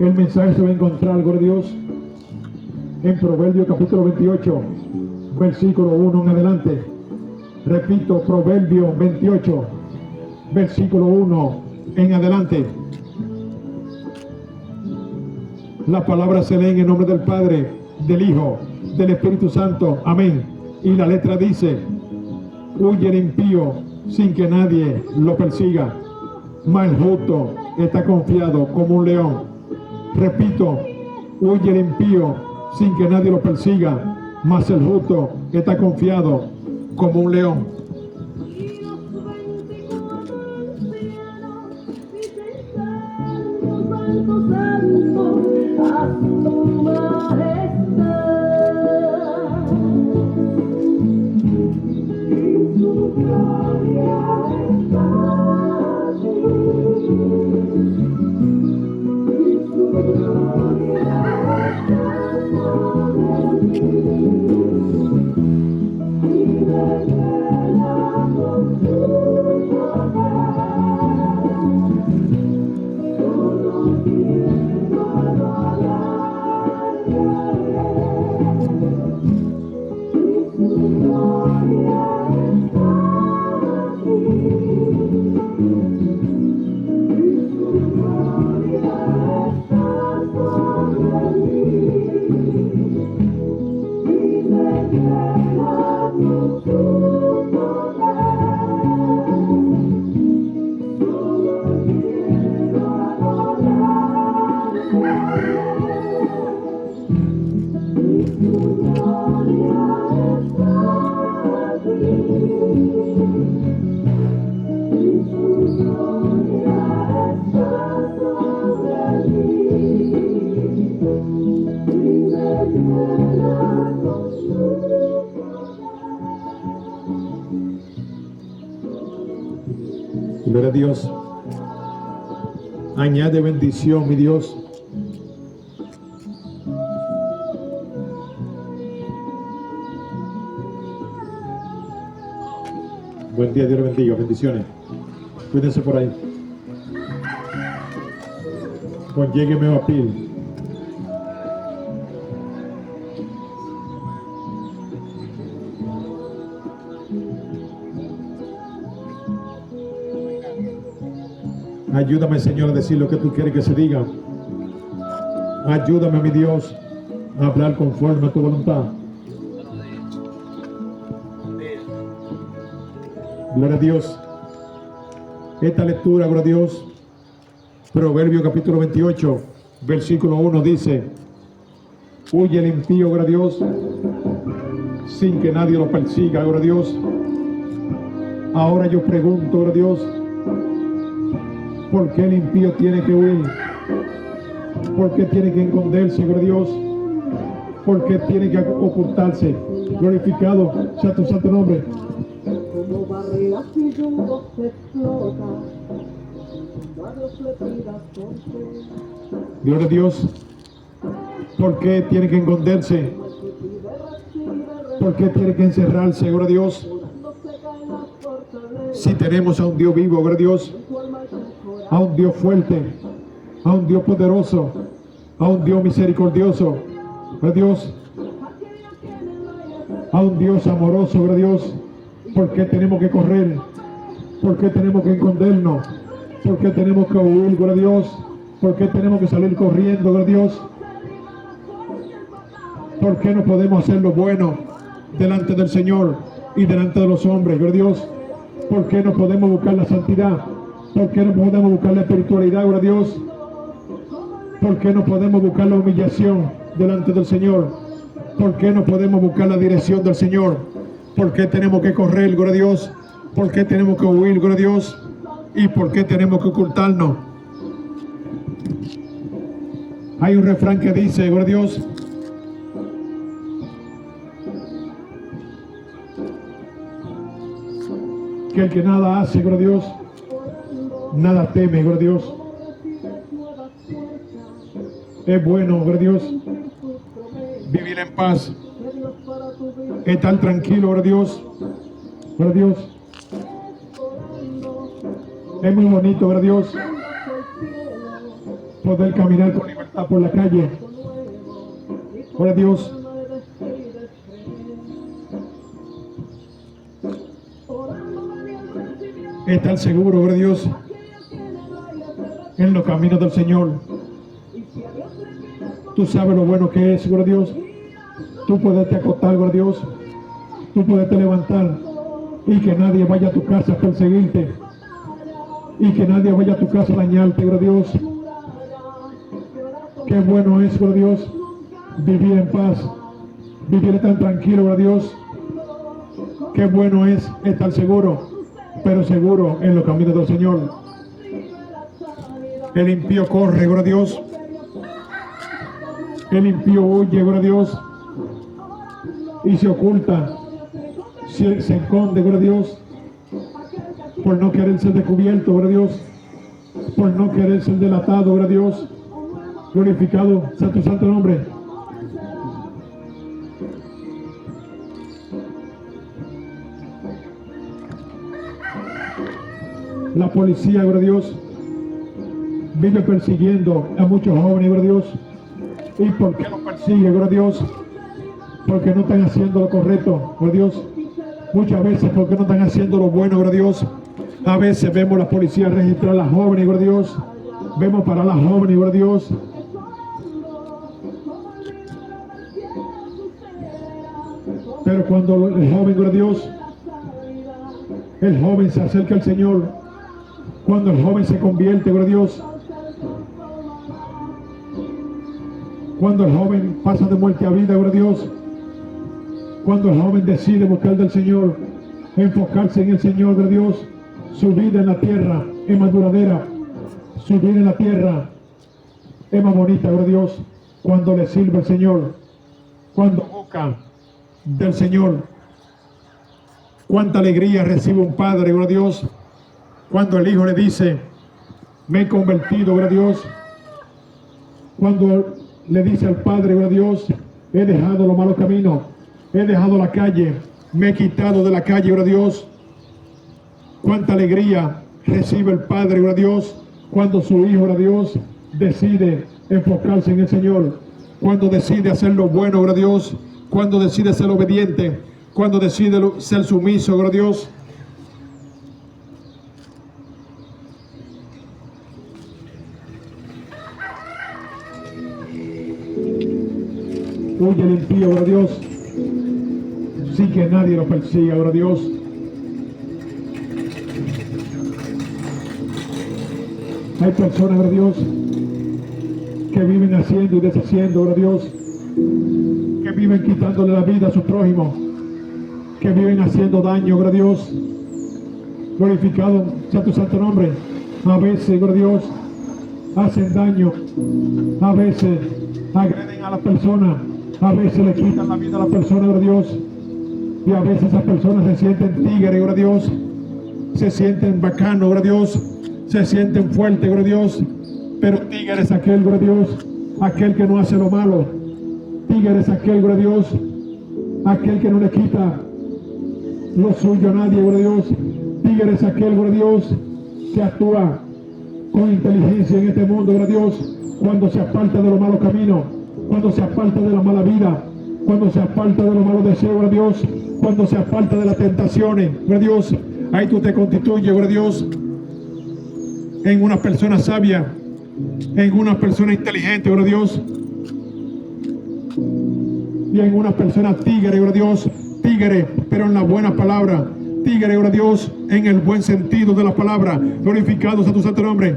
El mensaje se va a encontrar, gloria a Dios, en Proverbios capítulo 28, versículo 1 en adelante. Repito, Proverbios 28, versículo 1 en adelante. La palabra se lee en el nombre del Padre, del Hijo, del Espíritu Santo. Amén. Y la letra dice: huye el impío sin que nadie lo persiga, mas el justo está confiado como un león. Repito, huye el impío sin que nadie lo persiga, mas el justo está confiado como un león. Gloria a Dios. Añade bendición, mi Dios. Buen día, Dios le bendiga. Bendiciones. Cuídense por ahí. Conllégueme a Pil. Ayúdame, Señor, a decir lo que tú quieres que se diga. Ayúdame, mi Dios, a hablar conforme a tu voluntad. Gloria a Dios. Esta lectura, gloria a Dios, Proverbios capítulo 28, versículo 1 dice: huye el impío, gloria a Dios, sin que nadie lo persiga, gloria a Dios. Ahora yo pregunto, gloria a Dios, ¿por qué el impío tiene que huir? ¿Por qué tiene que esconderse, gloria a Dios? ¿Por qué tiene que ocultarse? Glorificado sea tu santo nombre. Como barreras y yugo se explota, varios le pidas por fe. Gloria a Dios. ¿Por qué tiene que esconderse? ¿Por qué tiene que encerrarse, gloria a Dios? Si tenemos a un Dios vivo, gloria a Dios, a un Dios fuerte, a un Dios poderoso, a un Dios misericordioso, gloria a Dios, a un Dios amoroso, gloria a Dios. ¿Por qué tenemos que correr? ¿Por qué tenemos que escondernos? ¿Por qué tenemos que huir, gloria a Dios? ¿Por qué tenemos que salir corriendo, gloria a Dios? ¿Por qué no podemos hacer lo bueno delante del Señor y delante de los hombres, gloria a Dios? ¿Por qué no podemos buscar la santidad? ¿Por qué no podemos buscar la espiritualidad, gloria a Dios? ¿Por qué no podemos buscar la humillación delante del Señor? ¿Por qué no podemos buscar la dirección del Señor? ¿Por qué tenemos que correr, gloria a Dios? ¿Por qué tenemos que huir, gloria a Dios? ¿Y por qué tenemos que ocultarnos? Hay un refrán que dice, gloria a Dios, que el que nada hace, gloria a Dios, nada teme, gloria a Dios. Es bueno, gloria a Dios, vivir en paz, estar tranquilo, gloria a Dios, gloria a Dios. Es muy bonito, gloria a Dios, poder caminar con libertad por la calle. Gloria a Dios. Estar seguro, gloria a Dios, en los caminos del Señor. Tú sabes lo bueno que es, gloria a Dios. Tú puedes te acostar, gloria a Dios. Tú puedes te levantar y que nadie vaya a tu casa a perseguirte. Y que nadie vaya a tu casa a dañarte, gloria a Dios. Qué bueno es, gloria a Dios, vivir en paz, vivir tan tranquilo, gloria a Dios. Qué bueno es estar seguro, pero seguro en los caminos del Señor. El impío corre, gloria a Dios. El impío huye, gloria a Dios, y se oculta, se esconde, gloria a Dios, por no querer ser descubierto, gloria a Dios, por no querer ser delatado, gloria a Dios. Glorificado sea tu santo nombre. La policía, gloria a Dios, vive persiguiendo a muchos jóvenes, gloria a Dios. ¿Y por qué los persigue, gloria a Dios? Porque no están haciendo lo correcto, gloria a Dios. Muchas veces porque no están haciendo lo bueno, gloria a Dios. A veces vemos la policía registrar a las jóvenes, gloria a Dios. Vemos para las jóvenes, gloria a Dios. Pero cuando el joven, gloria a Dios, el joven se acerca al Señor, cuando el joven se convierte, gloria a Dios, cuando el joven pasa de muerte a vida, gloria a Dios, cuando el joven decide buscar del Señor, enfocarse en el Señor, gloria a Dios, su vida en la tierra es más duradera, su vida en la tierra es más bonita, gloria a Dios, cuando le sirve el Señor, cuando busca del Señor. Cuánta alegría recibe un padre, gloria a Dios, cuando el hijo le dice, me he convertido, gloria a Dios. Cuando le dice al padre, gloria a Dios, he dejado los malos caminos, he dejado la calle, me he quitado de la calle, gloria a Dios. Cuánta alegría recibe el padre, gloria a Dios, cuando su hijo, gloria a Dios, decide enfocarse en el Señor, cuando decide hacer lo bueno, gloria a Dios, cuando decide ser obediente, cuando decide ser sumiso, gloria a Dios. Huye el impío, gloria a Dios, sin que nadie lo persiga, gloria a Dios. Hay personas, gloria a Dios, que viven haciendo y deshaciendo, gloria a Dios, que viven quitándole la vida a su prójimo, que viven haciendo daño, gloria a Dios. Glorificado sea tu santo nombre. A veces, gloria a Dios, hacen daño, a veces agreden a la persona, a veces le quitan la vida a la persona, gloria a Dios, y a veces esas personas se sienten tigres, gloria a Dios, se sienten bacanos, gloria a Dios, se sienten fuertes, gloria a Dios, pero tigre es aquel, gloria a Dios, aquel que no hace lo malo. Tigre es aquel, gloria a Dios, aquel que no le quita lo suyo a nadie, gloria a Dios. Tigre es aquel, gloria a Dios, que actúa con inteligencia en este mundo, gloria a Dios, cuando se aparta de los malos caminos, cuando se aparta de la mala vida, cuando se aparta de los malos deseos, gloria a Dios, cuando se aparta de las tentaciones, gloria a Dios. Ahí tú te constituyes, gloria a Dios, en una persona sabia, en una persona inteligente, gloria a Dios, y en una persona tigre, gloria a Dios, tigre, pero en la buena palabra, tigre, gloria a Dios, en el buen sentido de la palabra. Glorificado sea tu santo nombre.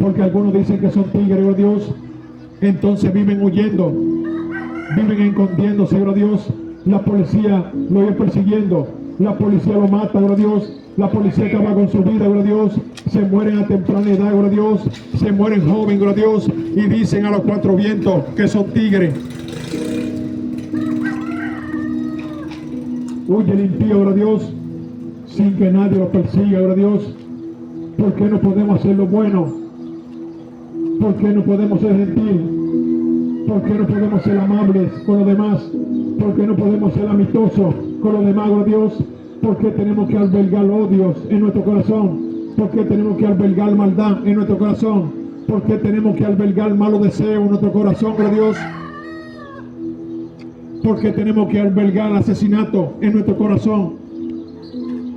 Porque algunos dicen que son tigres, gloria a Dios, entonces viven huyendo, viven escondiéndose, gloria a Dios. La policía lo viene persiguiendo, la policía lo mata, gloria a Dios. La policía acaba con su vida, gloria a Dios. Se mueren a temprana edad, gloria a Dios. Se mueren jóvenes, gloria a Dios. Y dicen a los cuatro vientos que son tigres. Huye el impío, gloria a Dios, sin que nadie lo persiga, gloria a Dios. ¿Por qué no podemos hacer lo bueno? ¿Por qué no podemos ser gentiles? ¿Por qué no podemos ser amables con los demás? ¿Por qué no podemos ser amistosos con los demás, gloria a Dios? ¿Por qué tenemos que albergar odios en nuestro corazón? ¿Por qué tenemos que albergar maldad en nuestro corazón? ¿Por qué tenemos que albergar malos deseos en nuestro corazón, gloria a Dios? ¿Por qué tenemos que albergar asesinato en nuestro corazón?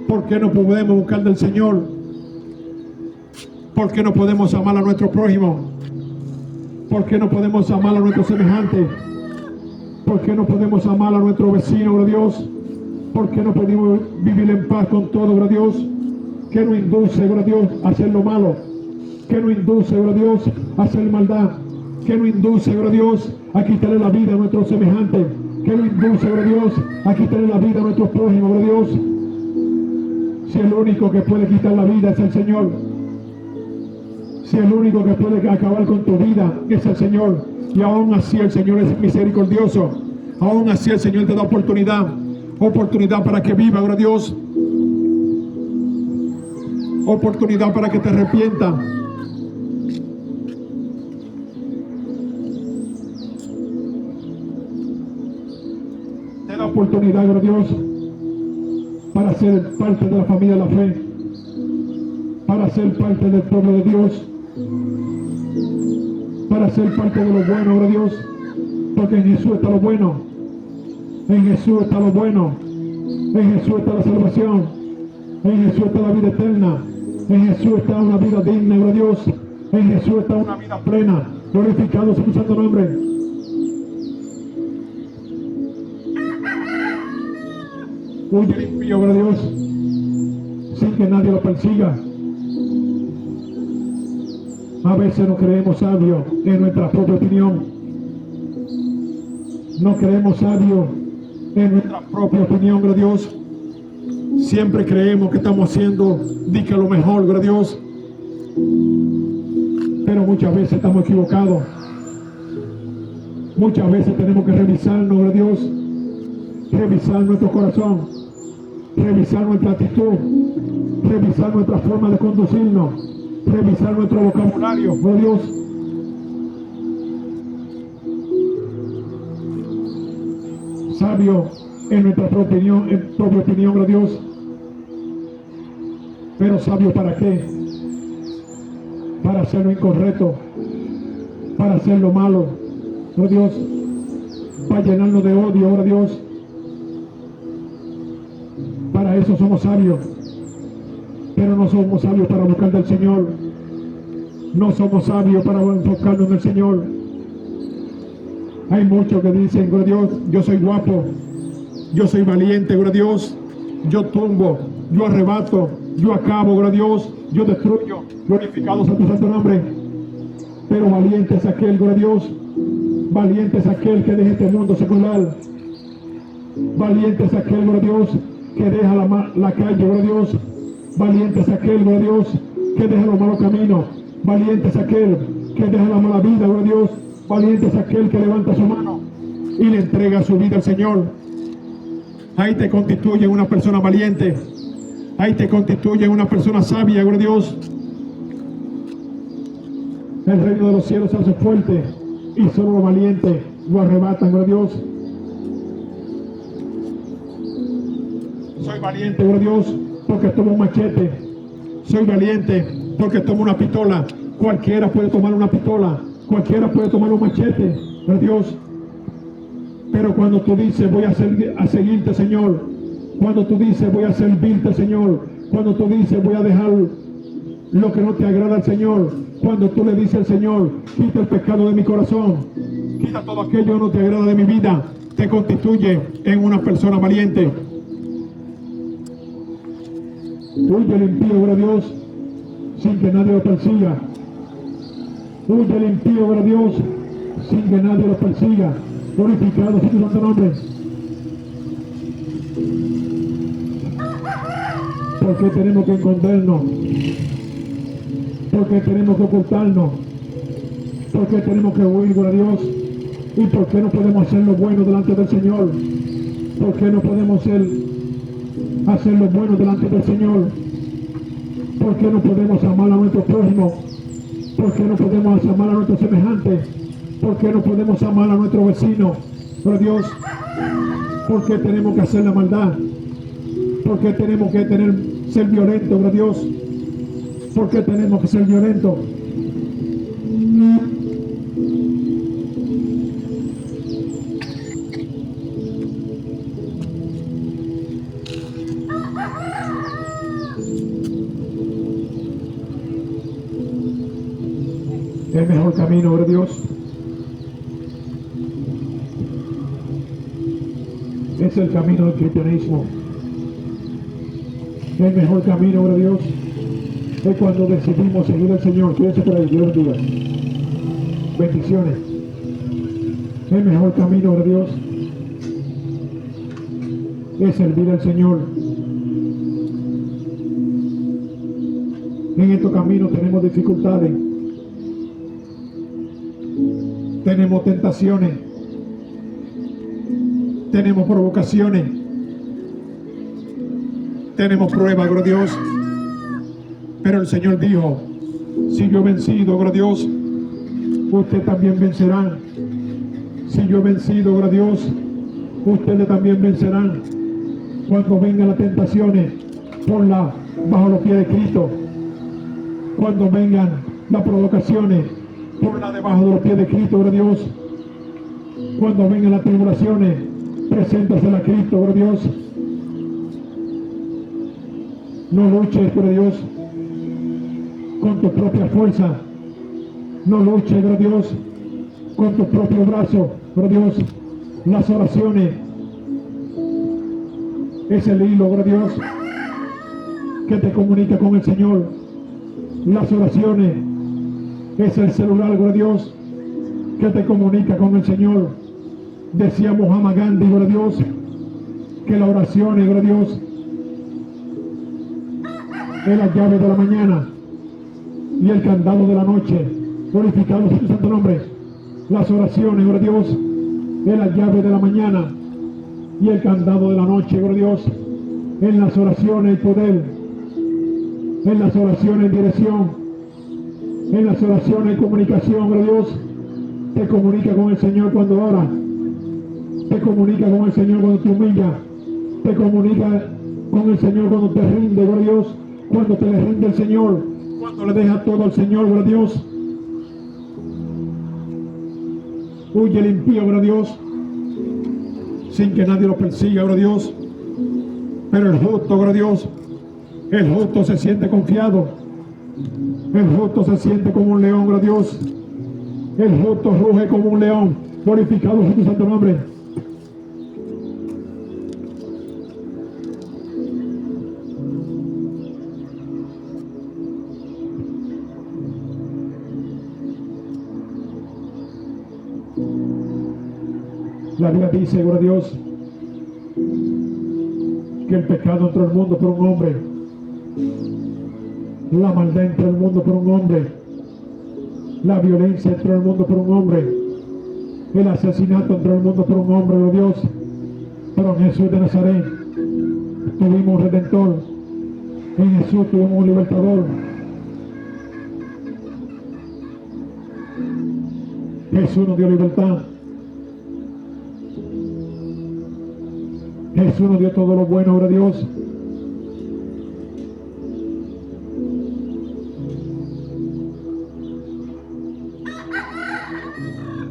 ¿Por qué no podemos buscar del Señor? ¿Por qué no podemos amar a nuestro prójimo? ¿Por qué no podemos amar a nuestros semejantes? ¿Por qué no podemos amar a nuestro vecino, gloria a Dios? ¿Por qué no podemos vivir en paz con todo, gloria a Dios? ¿Qué nos induce, gloria a Dios, a hacer lo malo? ¿Qué nos induce, gloria a Dios, a hacer maldad? ¿Qué nos induce, gloria a Dios, a quitarle la vida a nuestros semejantes? ¿Qué nos induce, gloria a Dios, a quitarle la vida a nuestros prójimos, gloria a Dios? Si el único que puede quitar la vida es el Señor. Si el único que puede acabar con tu vida es el Señor. Y aún así el Señor es misericordioso. Aún así el Señor te da oportunidad para que viva, gloria a Dios. Oportunidad para que te arrepientas. Te da oportunidad, gloria a Dios, para ser parte de la familia de la fe, para ser parte del pueblo de Dios, para ser parte de lo bueno, gloria a Dios, porque en Jesús está lo bueno, en Jesús está lo bueno, en Jesús está la salvación, en Jesús está la vida eterna, en Jesús está una vida digna, gloria a Dios, en Jesús está una vida plena, glorificado su santo nombre. Huye el impío, gloria a Dios, sin que nadie lo persiga. A veces no creemos sabios en nuestra propia opinión. No creemos sabios en nuestra propia opinión, gloria a Dios. Siempre creemos que estamos haciendo lo mejor, gloria a Dios. Pero muchas veces estamos equivocados. Muchas veces tenemos que revisarnos, gloria a Dios. Revisar nuestro corazón. Revisar nuestra actitud. Revisar nuestra forma de conducirnos. Revisar nuestro vocabulario, gloria a Dios. Sabio en nuestra propia opinión, gloria a Dios. Pero sabio ¿para qué? Para hacer lo incorrecto, para hacer lo malo, gloria a Dios, para llenarnos de odio, gloria a Dios. Para eso somos sabios. Pero no somos sabios para buscar del Señor. No somos sabios para enfocarnos en el Señor. Hay muchos que dicen, gloria a Dios, yo soy guapo, yo soy valiente, gloria a Dios, yo tumbo, yo arrebato, yo acabo, gloria a Dios, yo destruyo, glorificado sea tu santo nombre. Pero valiente es aquel, gloria a Dios, valiente es aquel que deja este mundo secular. Valiente es aquel, gloria a Dios, que deja la calle, gloria a Dios. Valiente es aquel, gloria a Dios, que deja los malos caminos. Valiente es aquel que deja la mala vida, gloria a Dios. Valiente es aquel que levanta su mano y le entrega su vida al Señor. Ahí te constituye una persona valiente. Ahí te constituye una persona sabia, gloria a Dios. El reino de los cielos se hace fuerte y solo los valientes lo arrebatan, gloria a Dios. Soy valiente, gloria a Dios, porque tomo un machete. Soy valiente porque tomo una pistola. Cualquiera puede tomar una pistola, cualquiera puede tomar un machete, pero Dios. Pero cuando tú dices voy a seguirte, Señor, cuando tú dices voy a servirte, Señor, cuando tú dices voy a dejar lo que no te agrada al Señor, cuando tú le dices al Señor, quita el pecado de mi corazón, quita todo aquello que no te agrada de mi vida, te constituye en una persona valiente. Huye el impío, gloria a Dios, sin que nadie lo persiga. Huye el impío, gloria a Dios, sin que nadie lo persiga. Glorificado sea tu santo nombre. ¿Por qué tenemos que escondernos? ¿Por qué tenemos que ocultarnos? ¿Por qué tenemos que huir, gloria a Dios? ¿Y por qué no podemos hacer lo bueno delante del Señor? ¿Por qué no podemos hacer lo bueno delante del Señor? ¿Por qué no podemos amar a nuestro prójimo? ¿Por qué no podemos amar a nuestros semejantes? ¿Por qué no podemos amar a nuestro vecino? Pero Dios, ¿por qué tenemos que hacer la maldad? ¿Por qué tenemos que ser violentos, gloria a Dios? ¿Por qué tenemos que ser violentos? El mejor camino, gloria a Dios, es el camino del cristianismo. El mejor camino, gloria a Dios, es cuando decidimos seguir al Señor. Quédense por ahí, Dios bendiga. Bendiciones. El mejor camino, gloria a Dios, es servir al Señor. En estos caminos tenemos dificultades, tenemos tentaciones, tenemos provocaciones, tenemos pruebas, gloria a Dios. Pero el Señor dijo, si yo he vencido, gloria a Dios, usted también vencerán. Si yo he vencido, gloria a Dios, ustedes también vencerán. Cuando vengan las tentaciones, ponla bajo los pies de Cristo. Cuando vengan las provocaciones, ponla debajo de los pies de Cristo, gloria a Dios. Cuando vengan las tribulaciones, preséntasela a Cristo, gloria a Dios. No luches, gloria a Dios, con tu propia fuerza. No luches, gloria a Dios, con tu propio brazo, gloria a Dios. Las oraciones es el hilo, gloria a Dios, que te comunica con el Señor. Las oraciones es el celular, gloria a Dios, que te comunica con el Señor. Decía Muhammad Gandhi, gloria a Dios, que la oración, gloria a Dios, es la llave de la mañana y el candado de la noche. Glorificado sea tu santo nombre. Las oraciones, gloria a Dios, es la llave de la mañana y el candado de la noche, gloria a Dios. En las oraciones el poder, en las oraciones dirección, en las oraciones comunicación, gloria a Dios. Te comunica con el Señor cuando oras, te comunica con el Señor cuando te humillas, te comunica con el Señor cuando te rinde, gloria a Dios, cuando te le rinde el Señor, cuando le dejas todo al Señor, gloria a Dios. Huye el impío, gloria a Dios, sin que nadie lo persiga, gloria a Dios. Pero el justo, gloria a Dios, el justo se siente confiado, el justo se siente como un león, gloria a Dios. El justo ruge como un león. Glorificado sea tu santo nombre. La Biblia dice, gloria a Dios, que el pecado entró al mundo por un hombre, la maldad entró al mundo por un hombre, la violencia entró al mundo por un hombre, el asesinato entró al mundo por un hombre, gloria a Dios. Pero en Jesús de Nazaret tuvimos un redentor, en Jesús tuvimos un libertador. Jesús nos dio libertad. Jesús nos dio todo lo bueno, gloria a Dios.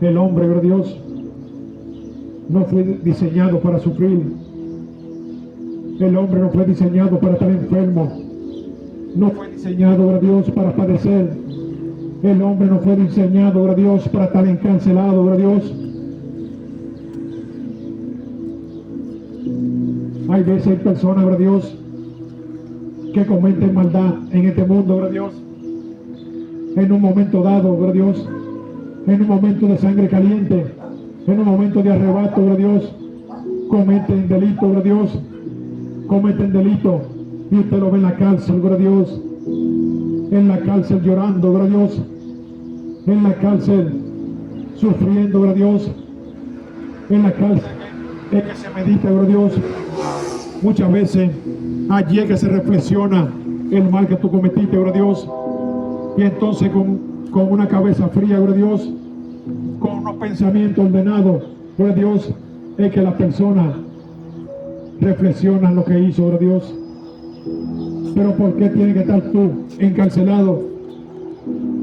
El hombre, gloria a Dios, no fue diseñado para sufrir. El hombre no fue diseñado para estar enfermo. No fue diseñado, gloria a Dios, para padecer. El hombre no fue diseñado, gloria a Dios, para estar encarcelado, gloria a Dios. Hay veces hay personas, gloria a Dios, que cometen maldad en este mundo, gloria a Dios. En un momento dado, gloria a Dios, en un momento de sangre caliente, en un momento de arrebato, gloria a Dios, cometen delito, gloria a Dios, cometen delito, y usted lo ve en la cárcel, gloria a Dios, en la cárcel llorando, gloria a Dios, en la cárcel sufriendo, gloria a Dios, en la cárcel es que se medita, gloria a Dios. Muchas veces allí es que se reflexiona el mal que tú cometiste, gloria a Dios, y entonces con una cabeza fría, gloria a Dios, con unos pensamientos ordenados, gloria a Dios, es que la persona reflexionas lo que hizo, gloria a Dios. Pero ¿por qué tiene que estar tú encarcelado?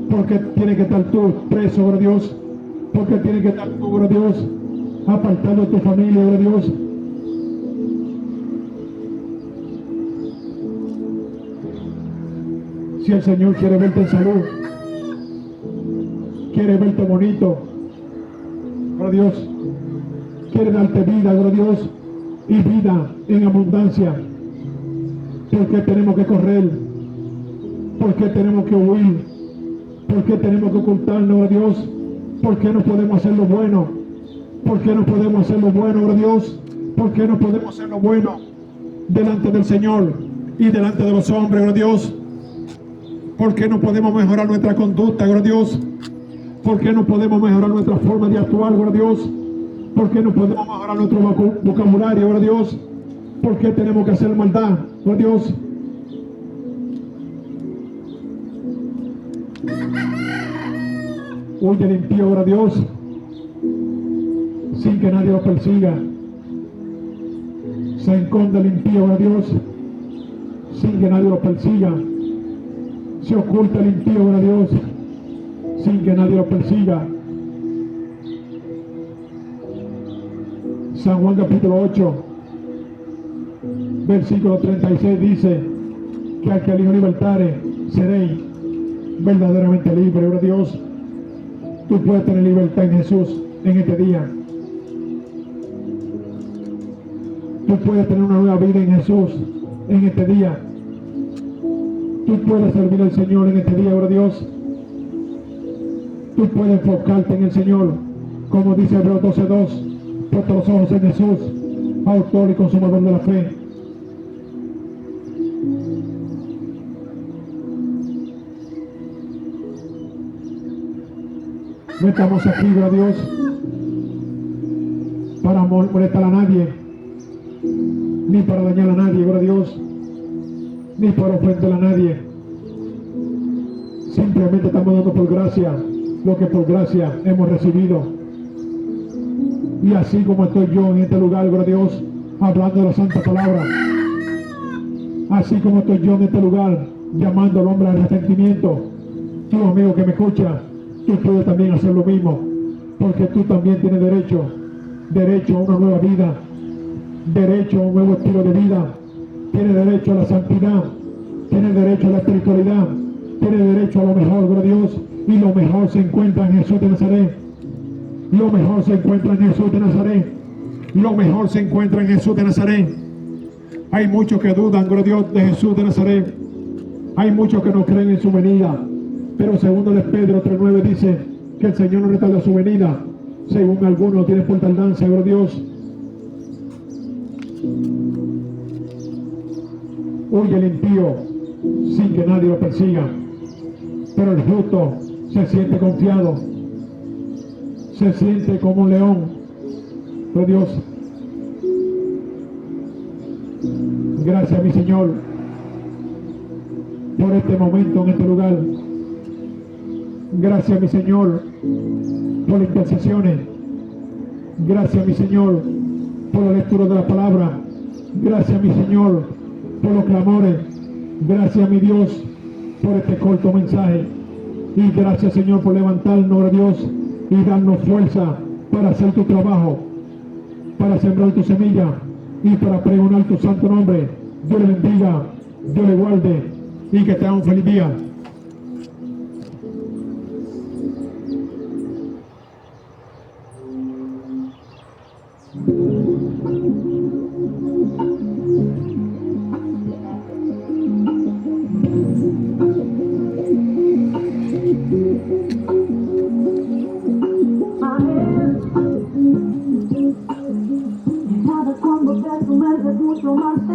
¿Por qué tiene que estar tú preso, gloria a Dios? ¿Por qué tiene que estar tú, gloria a Dios, apartado de tu familia, gloria a Dios? Si el Señor quiere verte en salud, quiere verte bonito, gloria a Dios, quiere darte vida, gloria a Dios, y vida en abundancia. ¿Por qué tenemos que correr? ¿Por qué tenemos que huir? ¿Por qué tenemos que ocultarnos, gloria a Dios? ¿Por qué no podemos hacer lo bueno? ¿Por qué no podemos hacer lo bueno, gloria a Dios? ¿Por qué no podemos hacer lo bueno delante del Señor y delante de los hombres, gloria a Dios? ¿Por qué no podemos mejorar nuestra conducta, gloria a Dios? ¿Por qué no podemos mejorar nuestra forma de actuar, gloria a Dios? ¿Por qué no podemos mejorar nuestro vocabulario, gloria a Dios? ¿Por qué tenemos que hacer maldad, gloria a Dios? Huye el impío, gloria a Dios, sin que nadie lo persiga. Se esconde el impío, gloria a Dios, sin que nadie lo persiga. Se oculta el impío, gloria a Dios, sin que nadie lo persiga. San Juan capítulo 8, versículo 36 dice que al que el Hijo libertare, seréis verdaderamente libre, gloria a Dios. Tú puedes tener libertad en Jesús en este día. Tú puedes tener una nueva vida en Jesús en este día. Tú puedes servir al Señor en este día, gloria a Dios. Tú puedes enfocarte en el Señor, como dice Hebreos 12:2, puesto los ojos en Jesús, autor y consumador de la fe. No estamos aquí, gloria a Dios, para molestar a nadie, ni para dañar a nadie, gloria a Dios, ni para ofender a nadie. Simplemente estamos dando por gracia lo que por gracia hemos recibido. Y así como estoy yo en este lugar, gloria a Dios, hablando de la santa palabra, así como estoy yo en este lugar, llamando al hombre al arrepentimiento, tú, amigo que me escucha, tú puedes también hacer lo mismo, porque tú también tienes derecho a una nueva vida, derecho a un nuevo estilo de vida, tienes derecho a la santidad, tienes derecho a la espiritualidad, tienes derecho a lo mejor, gloria a Dios, y lo mejor se encuentra en Jesús de Nazaret. Lo mejor se encuentra en Jesús de Nazaret. Lo mejor se encuentra en Jesús de Nazaret. Hay muchos que dudan, gloria a Dios, de Jesús de Nazaret. Hay muchos que no creen en su venida. Pero segundo de Pedro 3:9 dice que el Señor no retarda su venida. Según algunos lo tienen por tardanza, gloria a Dios. Huye el impío sin que nadie lo persiga. Pero el justo se siente confiado. Se siente como un león. Gloria a Dios. Gracias, mi Señor, por este momento en este lugar. Gracias, mi Señor, por las intercesiones. Gracias, mi Señor, por la lectura de la palabra. Gracias, mi Señor, por los clamores. Gracias, mi Dios, por este corto mensaje. Y gracias, Señor, por levantarnos, gloria a Dios, y darnos fuerza para hacer tu trabajo, para sembrar tu semilla y para pregonar tu santo nombre. Dios le bendiga, Dios le guarde y que tenga un feliz día. Cada cuando te sumerges mucho más